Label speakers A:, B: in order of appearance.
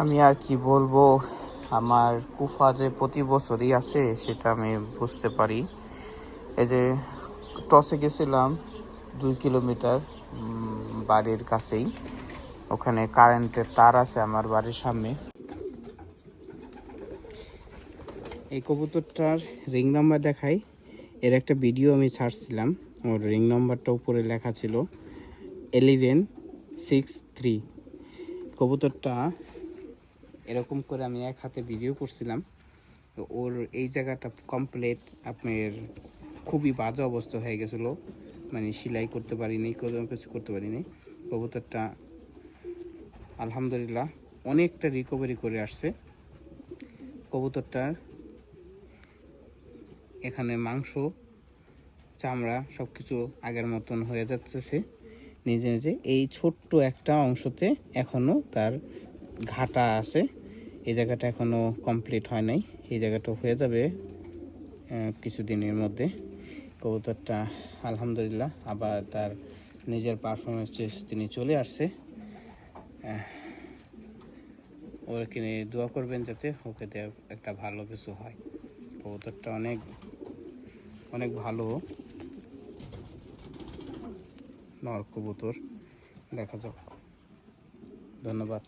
A: আমি আর কি বলবো, আমার কুফা যে প্রতি বছরই আছে সেটা আমি বুঝতে পারি। এই যে টসে গেছিলাম 2 কিলোমিটার বাড়ির কাছেই, ওখানে কারেন্টের তার আছে আমার বাড়ির সামনে। এই কবুতরটার রিং নাম্বার দেখাই, এর একটা ভিডিও আমি ছাড়ছিলাম, ওর রিং নাম্বারটা উপরে লেখা ছিল 1163। কবুতরটা এরকম করে আমি এক হাতে ভিডিও করছিলাম, তো ওর এই জায়গাটা কমপ্লিট আপনার খুবই বাজে অবস্থা হয়ে গেছিলো, মানে সেলাই করতে পারিনি, কোনো কিছু করতে পারিনি। কবুতরটা আলহামদুলিল্লাহ অনেকটা রিকভারি করে আসছে। কবুতরটার এখানে মাংস, চামড়া সব কিছু আগের মতন হয়ে যাচ্ছে নিজে নিজে। এই ছোট্ট একটা অংশতে এখনও তার ঘাটা আছে, এই জায়গাটা এখনও কমপ্লিট হয় নাই, এই জায়গাটা হয়ে যাবে কিছুদিনের মধ্যে। কবুতরটা আলহামদুলিল্লাহ আবার তার নিজের পারফরমেন্সে তিনি চলে আসছে। ওকে নিয়ে দোয়া করবেন যাতে ওকে একটা ভালো কিছু হয়। কবুতরটা অনেক অনেক ভালো নর কবুতর, দেখা যাক। ধন্যবাদ।